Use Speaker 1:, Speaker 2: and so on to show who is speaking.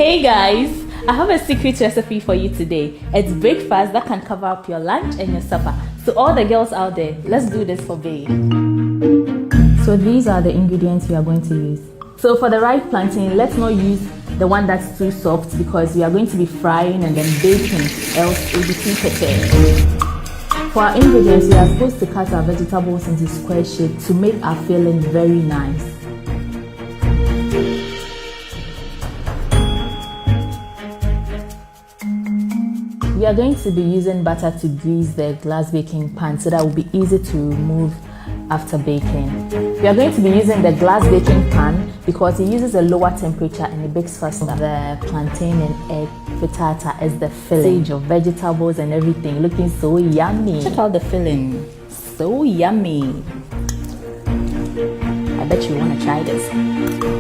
Speaker 1: Hey guys, I have a secret recipe for you today. It's breakfast that can cover up your lunch and your supper. So all the girls out there, let's do this for bae. So these are the ingredients we are going to use. So for the right plantain, let's not use the one that's too soft because we are going to be frying and then baking, else it will be too tender. For our ingredients, we are supposed to cut our vegetables into square shape to make our filling very nice. We are going to be using butter to grease the glass baking pan so that it will be easy to remove after baking. We are going to be using the glass baking pan because it uses a lower temperature and it bakes faster. The plantain and egg frittata is the filling. Sage of vegetables and everything, looking so yummy. Check out the filling, so yummy. I bet you want to try this.